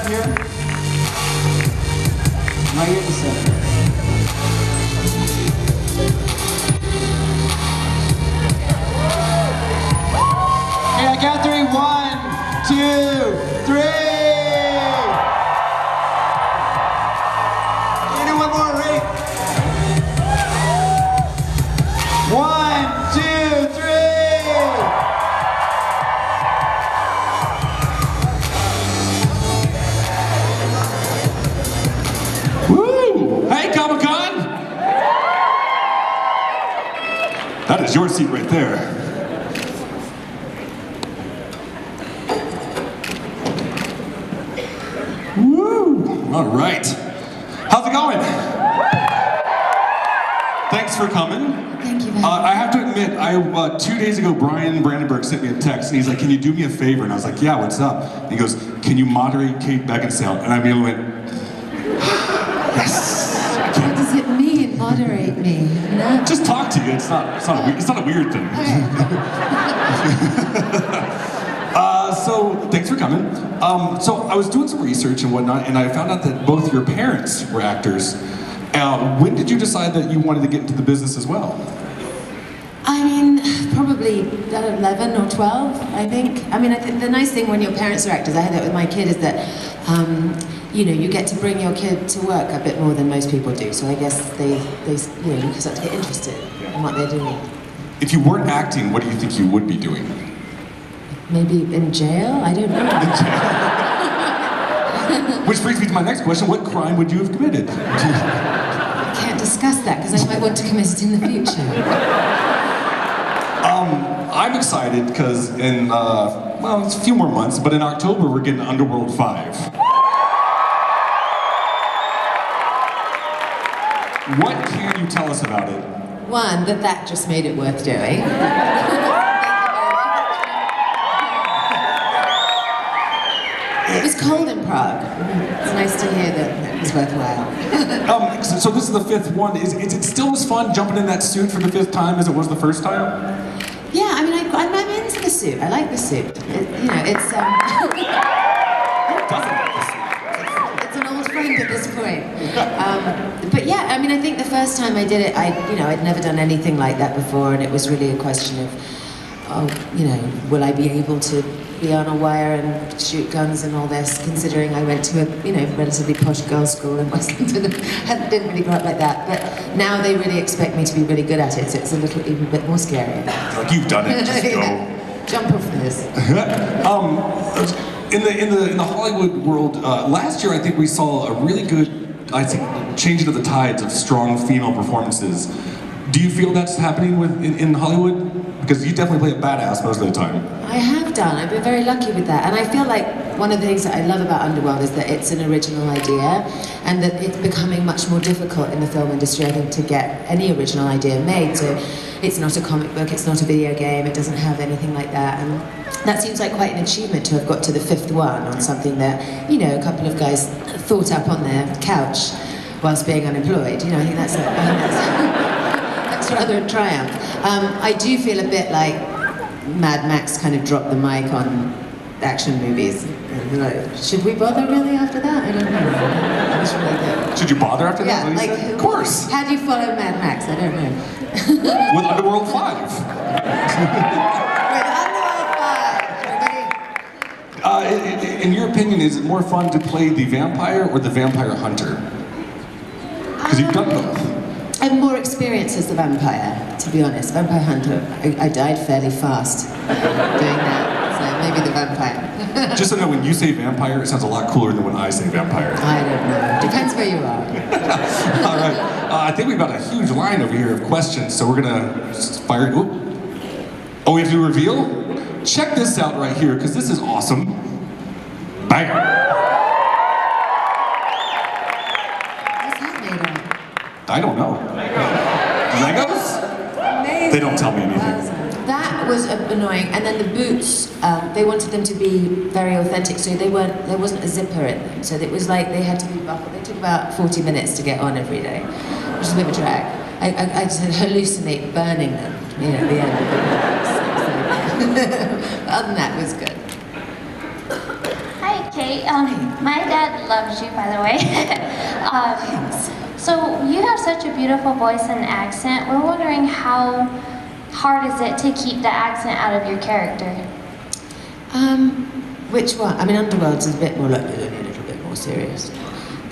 up here? Right here in the center. Okay, I count three. 1, 2, 3. Can you do one more? Ready? 1, 2, 3. Woo! Hey, Comic-Con! That is your seat right there. Woo! All right. How's it going? Thanks for coming. Thank you very much. I have to admit, 2 days ago, Brian Brandenburg sent me a text, and he's like, "Can you do me a favor?" And I was like, "Yeah, what's up?" And he goes, "Can you moderate Kate Beckinsale?" And I immediately went, "Yes." What does it mean, moderate me? No. Just talk to you. It's not a weird thing. So thanks for coming. So I was doing some research and whatnot, and I found out that both your parents were actors. When did you decide that you wanted to get into the business as well? I mean, probably 11 or 12, I think. I mean, I think the nice thing when your parents are actors, I had that with my kid, is that, you know, you get to bring your kid to work a bit more than most people do. So I guess they you know, you start to get interested in what they're doing. If you weren't acting, what do you think you would be doing? Maybe in jail? I don't know. Which brings me to my next question. What crime would you have committed? I can't discuss that because I might want to commit it in the future. I'm excited because in, well, it's a few more months, but in October we're getting Underworld 5. What can you tell us about it? One, that just made it worth doing. It was cold in Prague. It's nice to hear that it was worthwhile. So this is the 5th one. Is it still as fun jumping in that suit for the 5th time as it was the first time? Yeah, I mean, I'm into the suit. I like the suit. You know, it's Who doesn't like the suit? it's an old friend at this point. But yeah, I mean, I think the first time I did it, I'd never done anything like that before, and it was really a question of, oh, you know, will I be able to be on a wire and shoot guns and all this, considering I went to a, you know, relatively posh girls' school in West London and didn't really grow up like that. But now they really expect me to be really good at it, so it's a little even bit more scary. Like, you've done it, just go. Yeah. Jump off this. In the Hollywood world, last year I think we saw a really good, I think, changing of the tides of strong female performances. Do you feel that's happening in Hollywood? Because you definitely play a badass most of the time. I have done. I've been very lucky with that. And I feel like one of the things that I love about Underworld is that it's an original idea, and that it's becoming much more difficult in the film industry, I think, to get any original idea made. So it's not a comic book, it's not a video game, it doesn't have anything like that. And that seems like quite an achievement to have got to the 5th one on something that, you know, a couple of guys thought up on their couch whilst being unemployed. You know, I think that's that's rather a triumph. I do feel a bit like Mad Max kind of dropped the mic on action movies. Like, should we bother really after that? I don't know. That was really good. Should you bother after that? Yeah, like, of course. How do you follow Mad Max? I don't know. With Underworld 5. With Underworld 5, everybody. In your opinion, is it more fun to play the vampire or the vampire hunter? Because you've done both. I have more experience as the vampire, to be honest. Vampire Hunter, I died fairly fast doing that, so maybe the vampire. Just so you know, when you say vampire, it sounds a lot cooler than when I say vampire. I don't know. Depends where you are. All right. I think we've got a huge line over here of questions, so we're gonna fire. Oh, we have to reveal? Check this out right here, because this is awesome. Bam! I don't know. Legos? Amazing. They don't tell me anything. That was annoying. And then the boots, they wanted them to be very authentic, so there wasn't a zipper in them. So it was like they had to be buckled. They took about 40 minutes to get on every day, which is a bit of a drag. I just hallucinate burning them, you know, at the end of the But other than that, it was good. Hi, Okay, my dad loves you, by the way. So you have such a beautiful voice and accent. We're wondering how hard is it to keep the accent out of your character? Which one? I mean, Underworld's is a bit more like, a little bit more serious.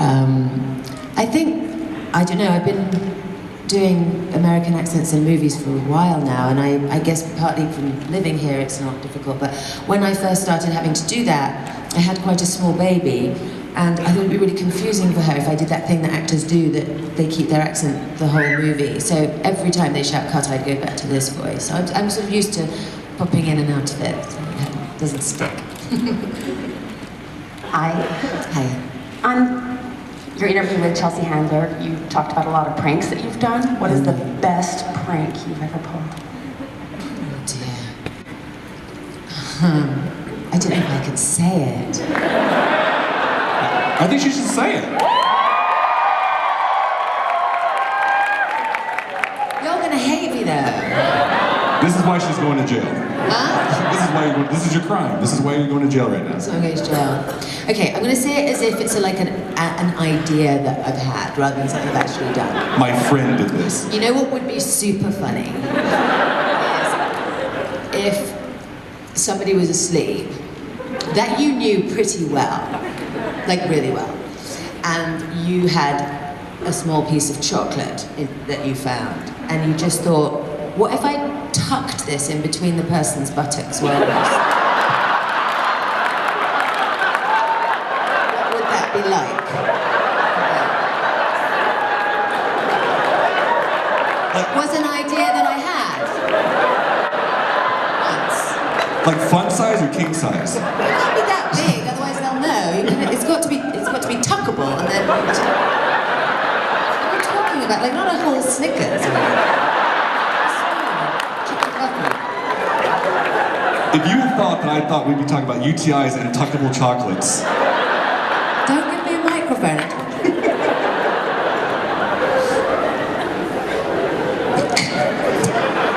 I think, I don't know, I've been doing American accents in movies for a while now, and I guess partly from living here it's not difficult, but when I first started having to do that, I had quite a small baby, and I thought it'd be really confusing for her if I did that thing that actors do, that they keep their accent the whole movie. So every time they shout cut, I'd go back to this voice. So I'm sort of used to popping in and out of it, so it doesn't stick. Hi. Hi. On your interview with Chelsea Handler, you talked about a lot of pranks that you've done. What is the best prank you've ever pulled? Oh dear. I don't know if I can say it. I think she should say it. You're gonna hate me though. This is why she's going to jail. Huh? This is your crime. This is why you're going to jail right now. So I'm going to jail. Okay, I'm going to say it as if it's like an idea that I've had, rather than something I've actually done. My friend did this. You know what would be super funny? Is if somebody was asleep that you knew pretty well, like really well, and you had a small piece of chocolate that you found, and you just thought, what if I tucked this in between the person's buttocks while what would that be like? It was an idea that I had once. Like fun size or king size? It can't be that big, otherwise they'll know. It's got to be tuckable, and then. What are you talking about? Like not a whole Snickers. If you had thought that I thought we'd be talking about UTIs and tuckable chocolates. Don't give me a microphone.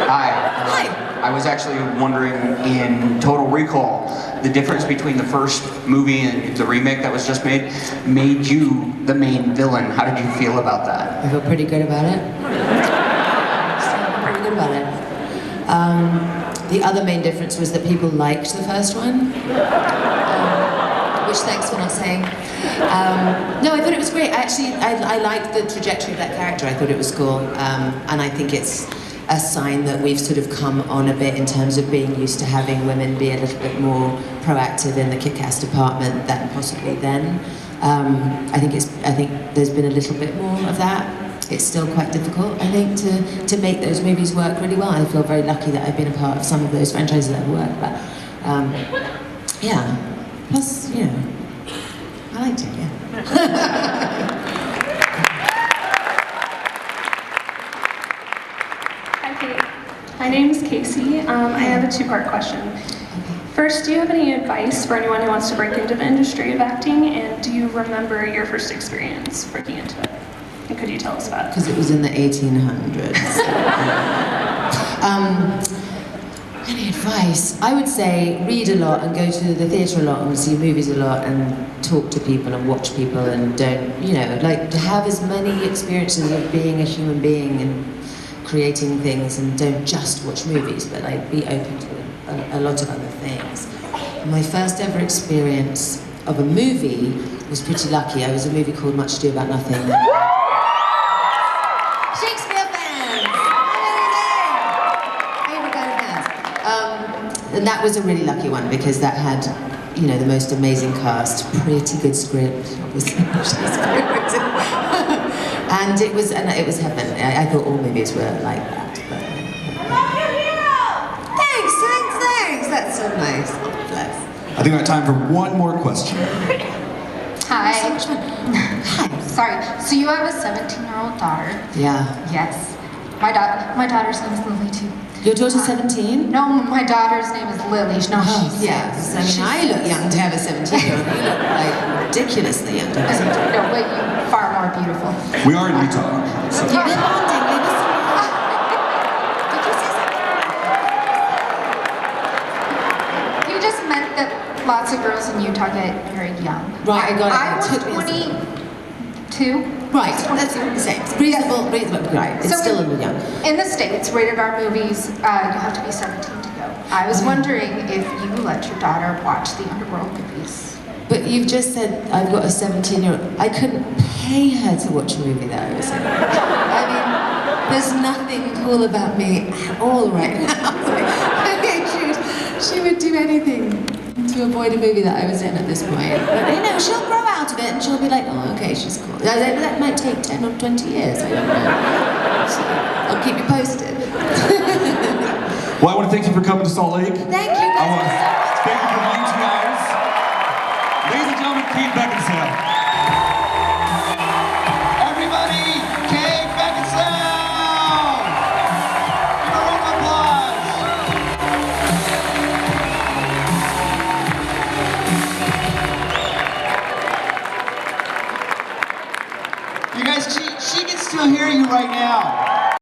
Hi. I was actually wondering, in Total Recall, the difference between the first movie and the remake that was just made you the main villain. How did you feel about that? I feel pretty good about it. Pretty good about it. The other main difference was that people liked the first one, which thanks for not saying. No, I thought it was great. I liked the trajectory of that character. I thought it was cool, and I think it's a sign that we've sort of come on a bit in terms of being used to having women be a little bit more proactive in the kick-ass department than possibly then. I think there's been a little bit more of that. It's still quite difficult, I think, to make those movies work really well. I feel very lucky that I've been a part of some of those franchises that have worked, but yeah. Plus, you know, I liked it, yeah. Hi, Kate. My name is Casey. I have a two-part question. First, do you have any advice for anyone who wants to break into the industry of acting, and do you remember your first experience breaking into it? And could you tell us about it? Because it was in the 1800s. Any advice? I would say read a lot and go to the theatre a lot and see movies a lot and talk to people and watch people and don't, you know, like to have as many experiences of being a human being and creating things, and don't just watch movies, but like be open to a lot of other things. My first ever experience of a movie was pretty lucky. I was a movie called Much Ado About Nothing. Shakespeare fans! Favorite kind of fans. And that was a really lucky one because that had, you know, the most amazing cast, pretty good script, obviously. And it was heaven. I thought all movies were like that. But, thanks. That's so nice. Bless. I think we have time for one more question. Hi. So much fun. Hi. Sorry. So you have a 17-year-old daughter. Yeah. Yes. My daughter's name is Lily too. Your daughter's 17? No, my daughter's name is Lily. No, she's yeah. I mean, I look young to have a 17-year-old. You look like ridiculously young to have a 17-year-old. No, but you're far more beautiful. We are in Utah. So. You've been bonding. You just meant that lots of girls in Utah get married young. Right, I got it. I was Took me a 22. Right, that's the same. Reasonable, right. It's So still a little young. In the States, rated R movies, you have to be 17 to go. I was wondering if you let your daughter watch the Underworld movies. But you've just said I've got a 17-year-old. I couldn't pay her to watch a movie that I was in. I mean, there's nothing cool about me at all right now. She would do anything to avoid a movie that I was in at this point. But you know, she'll grow out of it and she'll be like, oh, okay, she's cool. That might take 10 or 20 years, I don't know. So I'll keep you posted. Well, I want to thank you for coming to Salt Lake. Thank you guys. Thank you for the guys. Ladies and gentlemen, Kate Beckinsale. Everybody, Kate Beckinsale! Give a round of applause. You guys, she can still hear you right now.